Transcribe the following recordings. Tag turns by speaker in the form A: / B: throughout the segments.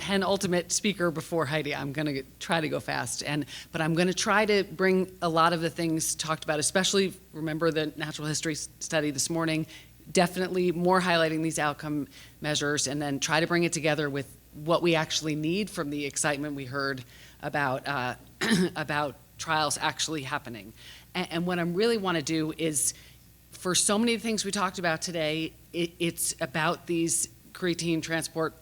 A: penultimate speaker before Heidi. I'm going to try to go fast, but I'm going to try to bring a lot of the things talked about, especially remember the natural history study this morning, definitely more highlighting these outcome measures, and then try to bring it together with what we actually need from the excitement we heard about about trials actually happening. And what I really want to do is, for so many of the things we talked about today, it's about these creatine transport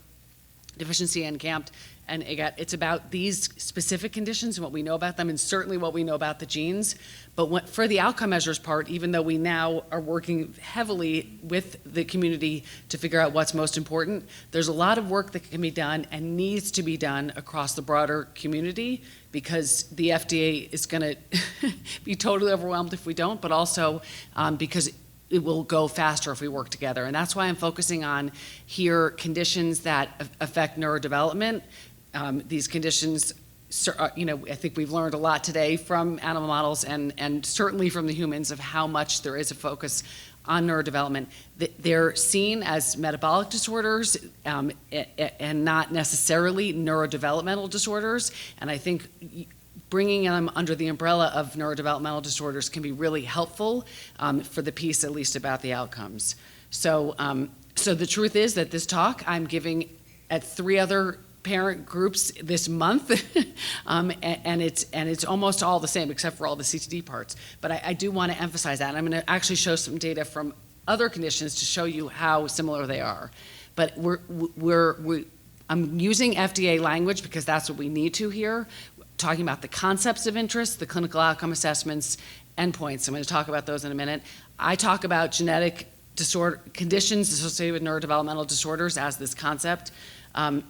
A: deficiency and GAMT and AGAT. It's about these specific conditions and what we know about them, and certainly what we know about the genes. But for the outcome measures part, even though we now are working heavily with the community to figure out what's most important, there's a lot of work that can be done and needs to be done across the broader community, because the FDA is going to be totally overwhelmed if we don't, but also because it will go faster if we work together. And that's why I'm focusing on here conditions that affect neurodevelopment. These conditions, I think we've learned a lot today from animal models and certainly from the humans of how much there is a focus on neurodevelopment. They're seen as metabolic disorders and not necessarily neurodevelopmental disorders. And I think bringing them under the umbrella of neurodevelopmental disorders can be really helpful for the piece, at least, about the outcomes. So the truth is that this talk I'm giving at 3 other parent groups this month, and it's almost all the same except for all the CTD parts. But I do want to emphasize that, and I'm going to actually show some data from other conditions to show you how similar they are. But I'm using FDA language because that's what we need to here, talking about the concepts of interest, the clinical outcome assessments, endpoints. I'm going to talk about those in a minute. I talk about genetic disorder conditions associated with neurodevelopmental disorders as this concept. And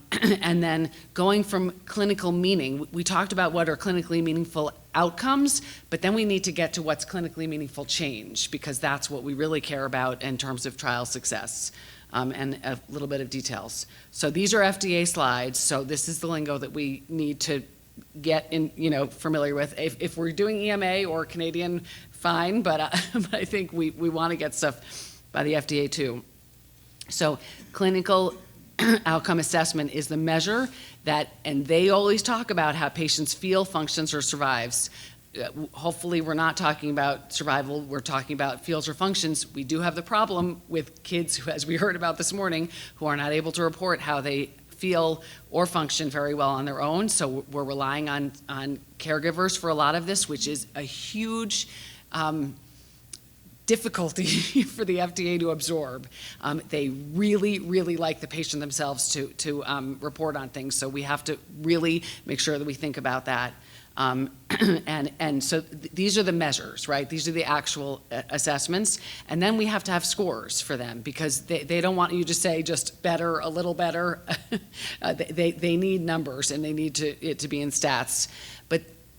A: then going from clinical meaning, we talked about what are clinically meaningful outcomes, but then we need to get to what's clinically meaningful change, because that's what we really care about in terms of trial success, and a little bit of details. So these are FDA slides, so this is the lingo that we need to get familiar with. If we're doing EMA or Canadian, fine, but I think we want to get stuff by the FDA too. So clinical outcome assessment is the measure that, and they always talk about how patients feel, functions, or survives. Hopefully we're not talking about survival, we're talking about feels or functions. We do have the problem with kids who, as we heard about this morning, who are not able to report how they feel or function very well on their own. So we're relying on caregivers for a lot of this, which is a huge difficulty for the FDA to absorb. They really, really like the patient themselves to report on things. So we have to really make sure that we think about that. And so these are the measures, right? These are the actual assessments. And then we have to have scores for them, because they don't want you to say just better, a little better. They need numbers, and they need it to be in stats.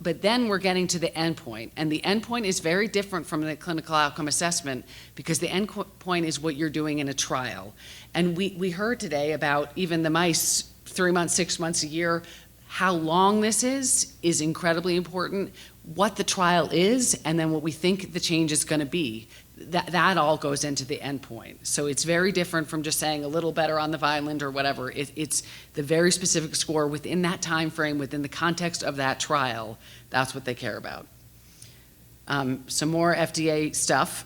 A: But then we're getting to the endpoint, and the endpoint is very different from the clinical outcome assessment, because the endpoint is what you're doing in a trial. And we heard today about even the mice, 3 months, 6 months, a year. How long this is incredibly important, what the trial is, and then what we think the change is going to be. That all goes into the endpoint. So it's very different from just saying a little better on the Vineland or whatever. It's the very specific score within that time frame, within the context of that trial. That's what they care about. Some more FDA stuff.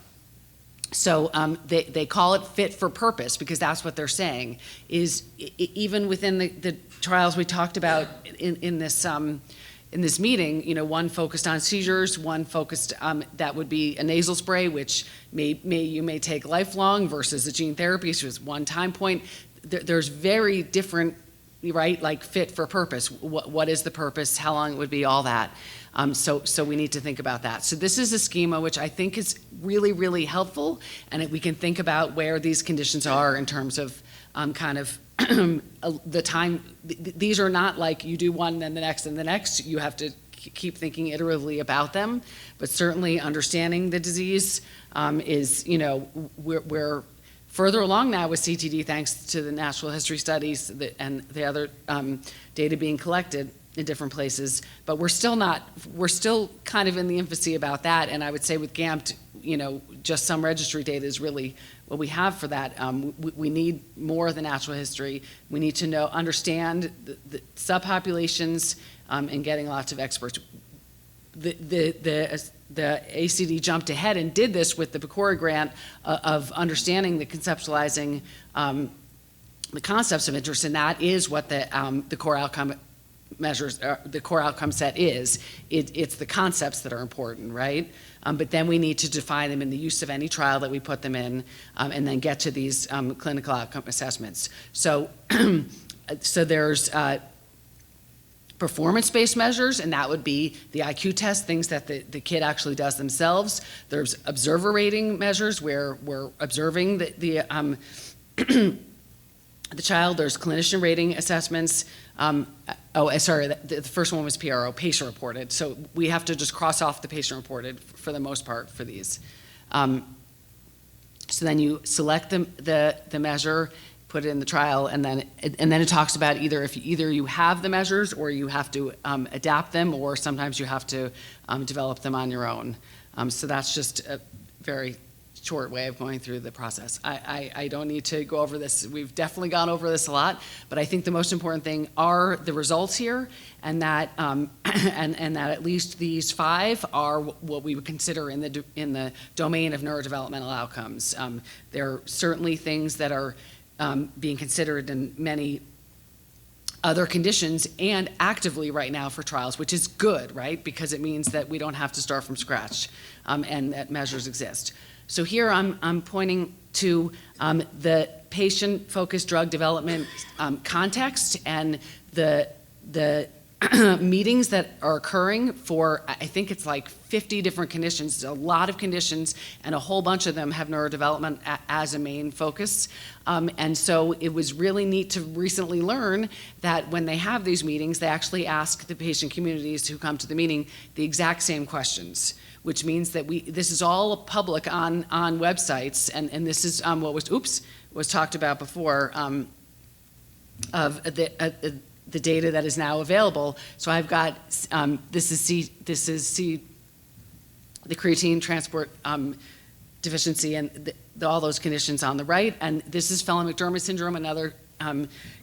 A: So they call it fit for purpose, because that's what they're saying, is even within the trials we talked about in this meeting, one focused on seizures, one focused, that would be a nasal spray, which you may take lifelong, versus a gene therapy, so it's one time point. There's very different, right, like fit for purpose. What is the purpose, how long it would be, all that. So we need to think about that. So this is a schema which I think is really, really helpful, and we can think about where these conditions are in terms of kind of the time. These are not like you do one, then the next, and the next. You have to keep thinking iteratively about them, but certainly understanding the disease is, we're further along now with CTD thanks to the natural history studies and the other data being collected in different places, but we're still kind of in the infancy about that. And I would say with GAMT, just some registry data is really what we have for that. We need more of the natural history. We need to understand the subpopulations, and getting lots of experts. The ACD jumped ahead and did this with the PCORI grant of understanding the conceptualizing the concepts of interest, and that is what the core outcome measures, the core outcome set is. It's the concepts that are important, right? But then we need to define them in the use of any trial that we put them in, and then get to these clinical outcome assessments. So, so there's performance-based measures, and that would be the IQ test, things that the kid actually does themselves. There's observer rating measures where we're observing the child. There's clinician rating assessments. The first one was PRO, patient reported. So we have to just cross off the patient reported for the most part for these. So then you select the measure, put it in the trial, and then it talks about either you have the measures or you have to adapt them, or sometimes you have to develop them on your own. So that's just a very short way of going through the process. I don't need to go over this. We've definitely gone over this a lot, but I think the most important thing are the results here, and that and that at least these 5 are what we would consider in the domain of neurodevelopmental outcomes. There are certainly things that are being considered in many other conditions and actively right now for trials, which is good, right? Because it means that we don't have to start from scratch, and that measures exist. So here I'm pointing to the patient-focused drug development context and the meetings that are occurring for, I think it's like 50 different conditions. There's a lot of conditions, and a whole bunch of them have neurodevelopment as a main focus. And so it was really neat to recently learn that when they have these meetings, they actually ask the patient communities who come to the meeting the exact same questions, which means that this is all public on websites, and this is what was talked about before, of the data that is now available. So I've got this is the creatine transport deficiency and all those conditions on the right, and this is Phelan-McDermid syndrome, another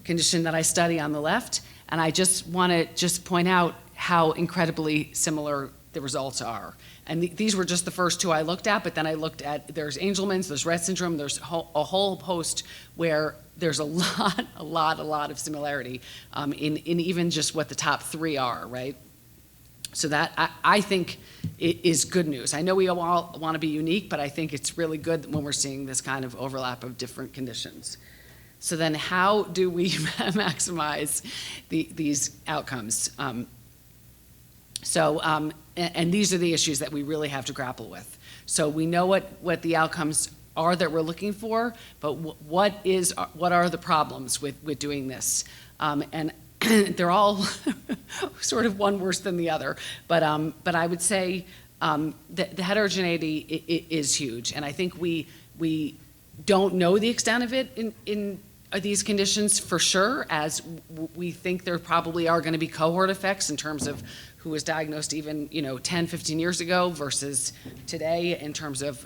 A: condition that I study, on the left. And I just want to point out how incredibly similar the results are. And these were just the first 2 I looked at, but then I looked at, there's Angelman's, there's Rett syndrome, there's a whole host where there's a lot of similarity in even just what the top 3 are, right? So that, I think, is good news. I know we all want to be unique, but I think it's really good when we're seeing this kind of overlap of different conditions. So then how do we maximize these outcomes? And these are the issues that we really have to grapple with. So we know what the outcomes are that we're looking for, but what are the problems with doing this? And they're all sort of one worse than the other. But I would say the heterogeneity is huge, and I think we don't know the extent of it in these conditions for sure, as we think there probably are going to be cohort effects in terms of who was diagnosed even 10, 15 years ago versus today, in terms of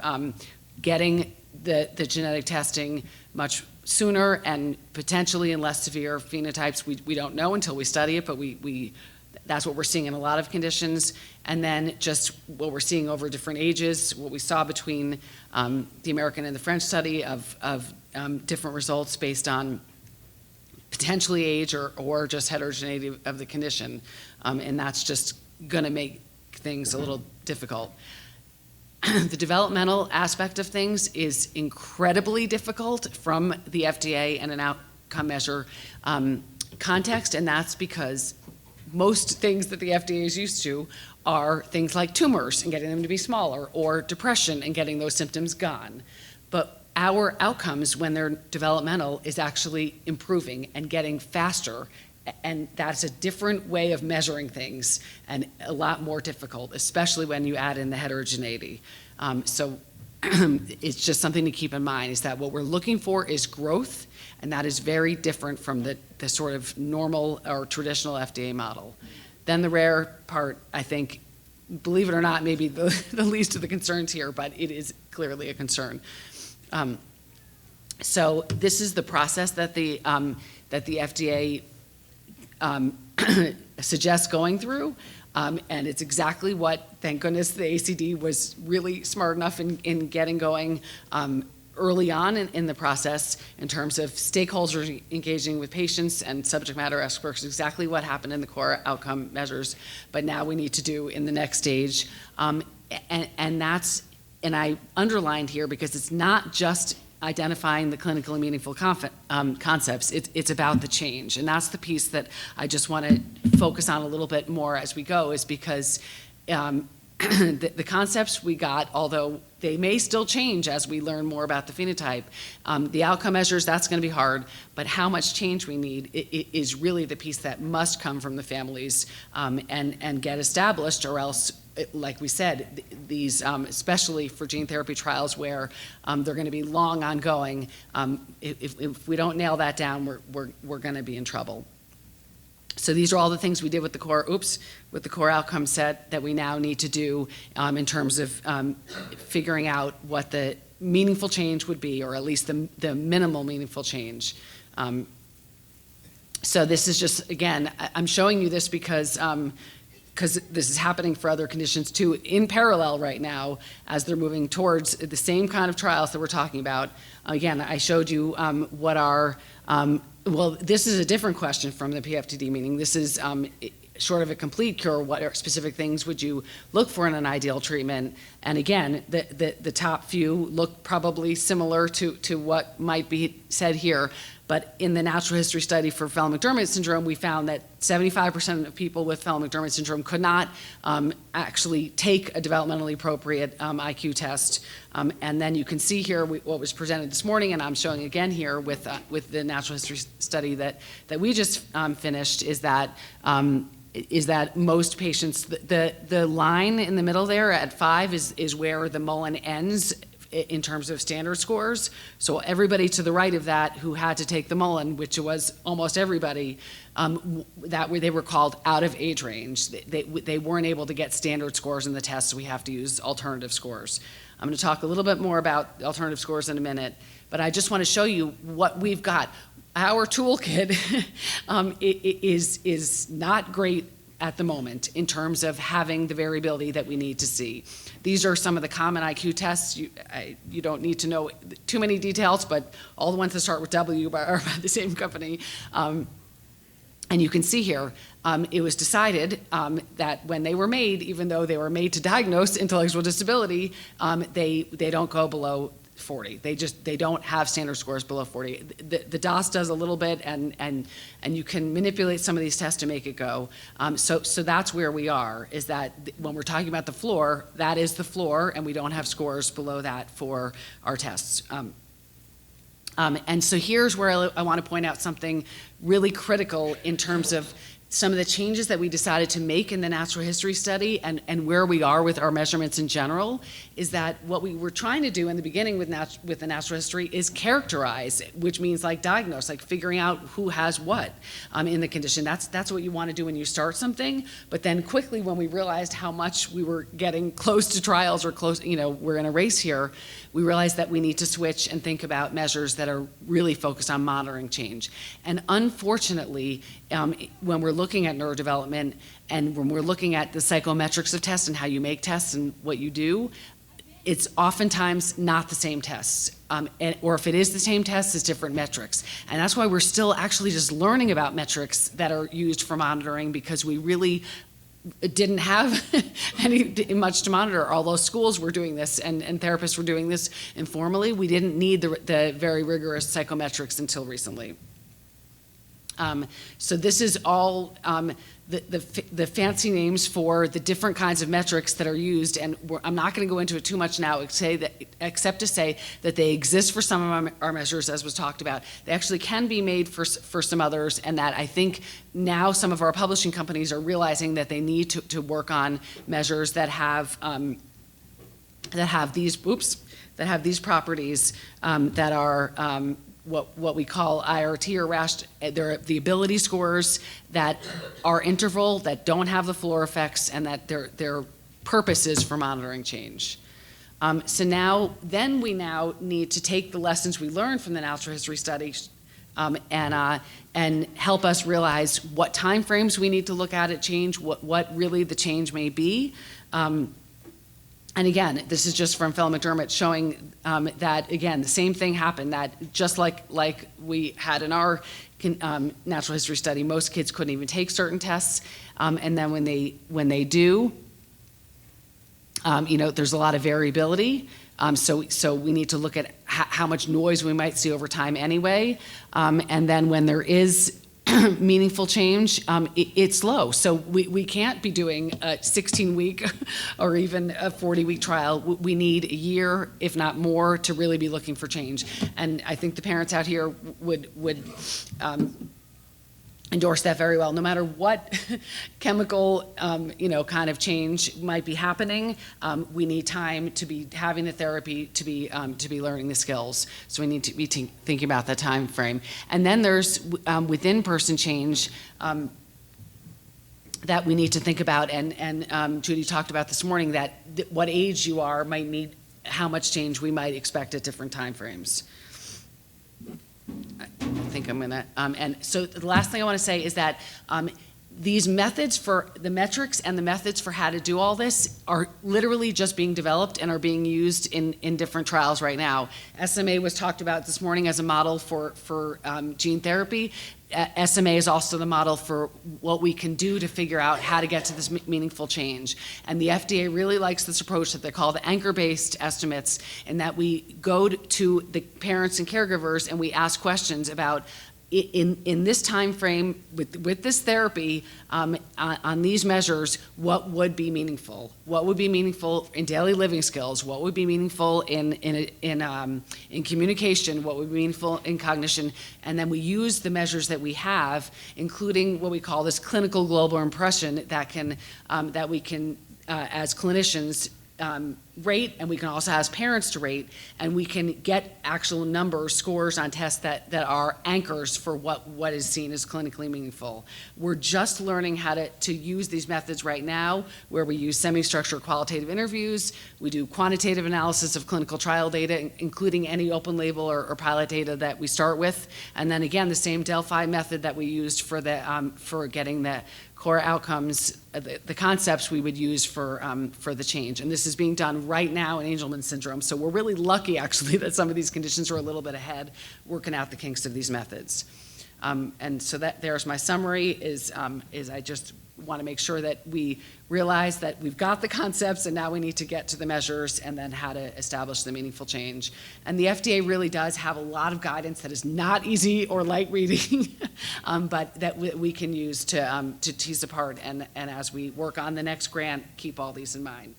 A: getting the genetic testing much sooner and potentially in less severe phenotypes. We don't know until we study it, but that's what we're seeing in a lot of conditions. And then just what we're seeing over different ages, what we saw between the American and the French study of different results based on potentially age or just heterogeneity of the condition. And that's just going to make things a little difficult. The developmental aspect of things is incredibly difficult from the FDA and an outcome measure context, and that's because most things that the FDA is used to are things like tumors and getting them to be smaller, or depression and getting those symptoms gone. But our outcomes when they're developmental is actually improving and getting faster, and that's a different way of measuring things and a lot more difficult, especially when you add in the heterogeneity. So it's just something to keep in mind, is that what we're looking for is growth, and that is very different from the sort of normal or traditional FDA model. Then the rare part, I think, believe it or not, maybe the least of the concerns here, but it is clearly a concern. So this is the process that the FDA suggests going through, and it's exactly what, thank goodness, the ACD was really smart enough in getting going early on in the process in terms of stakeholders engaging with patients and subject matter experts, exactly what happened in the core outcome measures, but now we need to do in the next stage. And I underlined here because it's not just identifying the clinically meaningful concepts, it's about the change. And that's the piece that I just want to focus on a little bit more as we go, is because the concepts we got, although they may still change as we learn more about the phenotype, the outcome measures, that's going to be hard, but how much change we need is really the piece that must come from the families and get established, or else, like we said, these, especially for gene therapy trials where they're going to be long ongoing, if we don't nail that down, we're going to be in trouble. So these are all the things we did with the core outcome set that we now need to do in terms of figuring out what the meaningful change would be, or at least the minimal meaningful change. So this is just, again, I'm showing you this because this is happening for other conditions too, in parallel right now, as they're moving towards the same kind of trials that we're talking about. Again, I showed you what our, well, this is a different question from the PFTD meeting. This is short of a complete cure, what specific things would you look for in an ideal treatment? And again, the top few look probably similar to what might be said here. But in the natural history study for Phelan-McDermid syndrome, we found that 75% of people with Phelan-McDermid syndrome could not actually take a developmentally appropriate IQ test. And then you can see here what was presented this morning, and I'm showing again here with the natural history study that we just finished, is that most patients, the line in the middle there at 5 is where the Mullen ends in terms of standard scores. So everybody to the right of that who had to take the Mullen, which was almost everybody, they were called out of age range. They weren't able to get standard scores in the test, so we have to use alternative scores. I'm going to talk a little bit more about alternative scores in a minute, but I just want to show you what we've got. Our toolkit is not great at the moment in terms of having the variability that we need to see. These are some of the common IQ tests. You don't need to know too many details, but all the ones that start with W are by the same company. And you can see here, it was decided that when they were made, even though they were made to diagnose intellectual disability, they don't go below 40. They don't have standard scores below 40. The DOS does a little bit, and you can manipulate some of these tests to make it go. So that's where we are, is that when we're talking about the floor, that is the floor, and we don't have scores below that for our tests. And so here's where I want to point out something really critical in terms of some of the changes that we decided to make in the natural history study and where we are with our measurements in general, is that what we were trying to do in the beginning with the natural history is characterize, which means like diagnose, like figuring out who has what in the condition. That's what you want to do when you start something. But then quickly, when we realized how much we were getting close to trials or close, we're in a race here, we realized that we need to switch and think about measures that are really focused on monitoring change. And unfortunately, when we're looking at neurodevelopment and when we're looking at the psychometrics of tests and how you make tests and what you do, it's oftentimes not the same tests. Or if it is the same tests, it's different metrics. And that's why we're still actually just learning about metrics that are used for monitoring, because we really didn't have much to monitor. Although schools were doing this and therapists were doing this informally, we didn't need the very rigorous psychometrics until recently. So this is all the fancy names for the different kinds of metrics that are used, and I'm not going to go into it too much now, except to say that they exist for some of our measures, as was talked about. They actually can be made for some others, and that I think now some of our publishing companies are realizing that they need to work on measures that have these properties that are what we call IRT or RASH. They're the ability scores that are interval, that don't have the floor effects, and that they're purposes for monitoring change. So then we need to take the lessons we learned from the natural history study and help us realize what time frames we need to look at change, what really the change may be. And again, this is just from Phil McDermott showing that, again, the same thing happened, that just like we had in our natural history study, most kids couldn't even take certain tests. And then when they do, there's a lot of variability. So we need to look at how much noise we might see over time anyway. And then when there is meaningful change, it's low. So we can't be doing a 16-week or even a 40-week trial. We need a year, if not more, to really be looking for change. And I think the parents out here would endorse that very well. No matter what chemical, kind of change might be happening, we need time to be having the therapy, to be learning the skills. So we need to be thinking about that time frame. And then there's within-person change that we need to think about. And Judy talked about this morning that what age you are might need how much change we might expect at different time frames. I think I'm gonna, and so the last thing I wanna say is that these methods for the metrics and the methods for how to do all this are literally just being developed and are being used in different trials right now. SMA was talked about this morning as a model for gene therapy. SMA is also the model for what we can do to figure out how to get to this meaningful change. And the FDA really likes this approach that they call the anchor-based estimates, in that we go to the parents and caregivers and we ask questions about, in this time frame, with this therapy, on these measures, what would be meaningful? What would be meaningful in daily living skills? What would be meaningful in communication? What would be meaningful in cognition? And then we use the measures that we have, including what we call this clinical global impression, that we can, as clinicians, rate, and we can also ask parents to rate, and we can get actual numbers, scores on tests that are anchors for what is seen as clinically meaningful. We're just learning how to use these methods right now, where we use semi-structured qualitative interviews, we do quantitative analysis of clinical trial data, including any open label or pilot data that we start with, and then again, the same Delphi method that we used for getting the core outcomes, the concepts we would use for the change. And this is being done right now in Angelman syndrome. So we're really lucky, actually, that some of these conditions are a little bit ahead, working out the kinks of these methods. And so there's my summary, is I just want to make sure that we realize that we've got the concepts and now we need to get to the measures and then how to establish the meaningful change. And the FDA really does have a lot of guidance that is not easy or light reading, but that we can use to tease apart, and as we work on the next grant, keep all these in mind.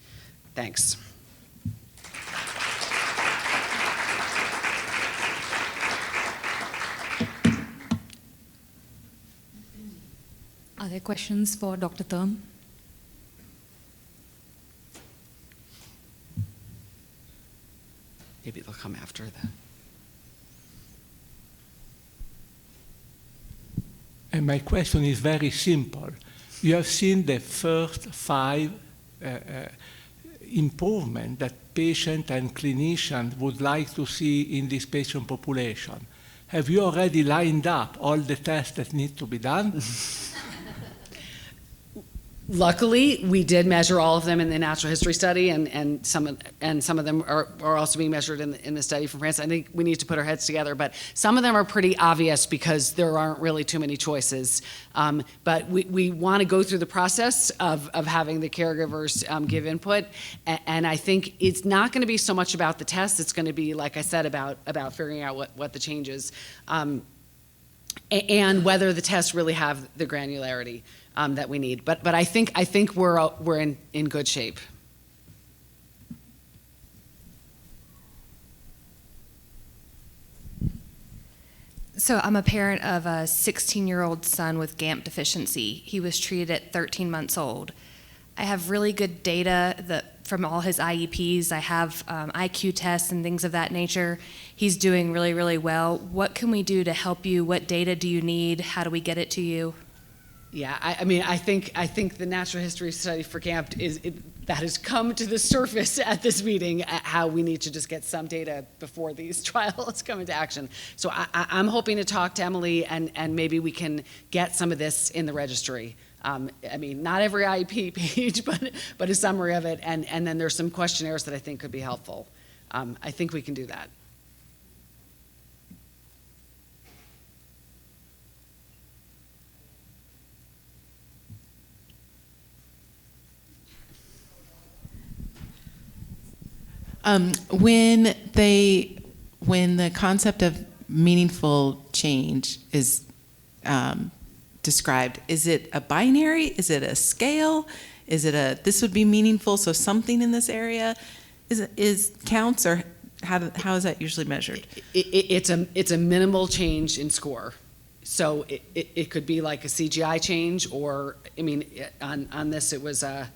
A: Thanks.
B: Are there questions for Dr. Thurm?
A: Maybe they'll come after that.
C: And my question is very simple. You have seen the first 5 improvements that patient and clinician would like to see in this patient population. Have you already lined up all the tests that need to be done?
A: Luckily, we did measure all of them in the natural history study, and some of them are also being measured in the study from France. I think we need to put our heads together, but some of them are pretty obvious because there aren't really too many choices. But we want to go through the process of having the caregivers give input, and I think it's not going to be so much about the test. It's going to be, like I said, about figuring out what the change is, and whether the tests really have the granularity that we need. But I think we're in good shape.
D: So I'm a parent of a 16-year-old son with GAMT deficiency. He was treated at 13 months old. I have really good data from all his IEPs. I have IQ tests and things of that nature. He's doing really, really well. What can we do to help you? What data do you need? How do we get it to you?
A: Yeah, I mean, I think the natural history study for GAMT that has come to the surface at this meeting, how we need to just get some data before these trials come into action. So I'm hoping to talk to Emily, and maybe we can get some of this in the registry. I mean, not every IEP page, but a summary of it, and then there's some questionnaires that I think could be helpful. I think we can do that.
E: When the concept of meaningful change is described, is it a binary? Is it a scale? Is it a this would be meaningful, so something in this area is counts, or how is that usually measured?
A: It's a minimal change in score. So it could be like a CGI change, or I mean, on this it was a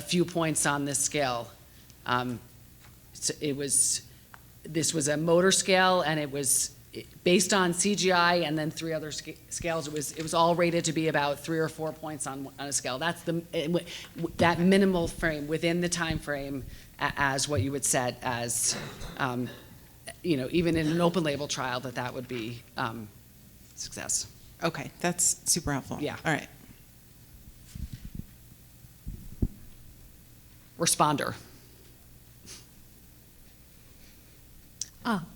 A: few points on this scale. So this was a motor scale, and it was based on CGI and then 3 other scales. It was all rated to be about 3 or 4 points on a scale. That's that minimal frame within the time frame, as what you would set as, even in an open label trial, that would be success.
E: Okay, that's super helpful.
A: Yeah.
E: All right.
A: Responder.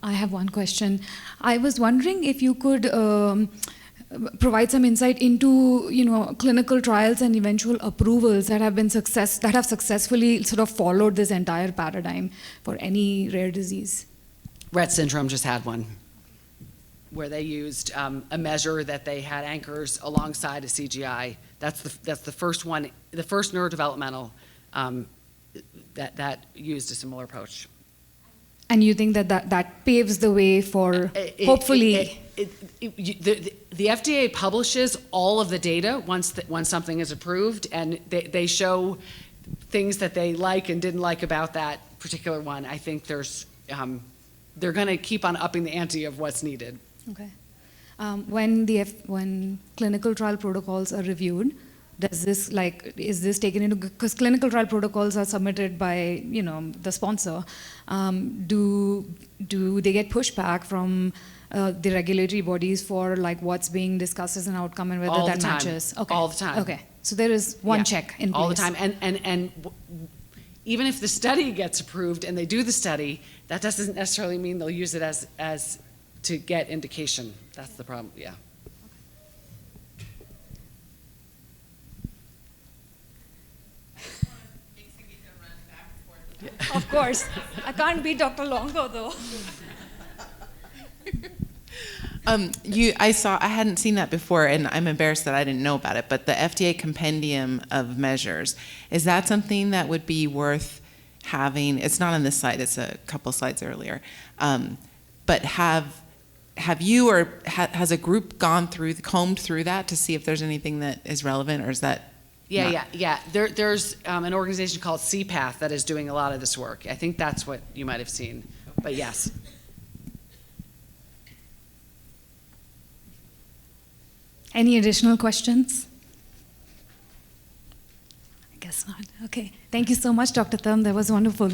B: I have one question. I was wondering if you could provide some insight into, clinical trials and eventual approvals that have successfully sort of followed this entire paradigm for any rare disease.
A: Rett syndrome just had one, where they used a measure that they had anchors alongside a CGI. That's the first one, the first neurodevelopmental that used a similar approach.
B: And you think that paves the way for hopefully...
A: The FDA publishes all of the data once something is approved, and they show things that they like and didn't like about that particular one. I think they're going to keep on upping the ante of what's needed.
B: Okay. When clinical trial protocols are reviewed, is this taken into, because clinical trial protocols are submitted by the sponsor, do they get pushback from the regulatory bodies for what's being discussed as an outcome and whether that matches? Okay.
A: All the time.
B: Okay, so there is one check in place.
A: All the time, and even if the study gets approved and they do the study, that doesn't necessarily mean they'll use it as to get indication. That's the problem. Yeah.
B: Of course. I can't beat Dr. Longo, though.
E: I hadn't seen that before, and I'm embarrassed that I didn't know about it, but the FDA compendium of measures, is that something that would be worth having? It's not on this slide, it's a couple slides earlier. But have you, or has a group combed through that to see if there's anything that is relevant, or is that?
A: Yeah. There's an organization called CPATH that is doing a lot of this work. I think that's what you might have seen, but yes.
B: Any additional questions? I guess not. Okay. Thank you so much, Dr. Thurm. That was wonderful.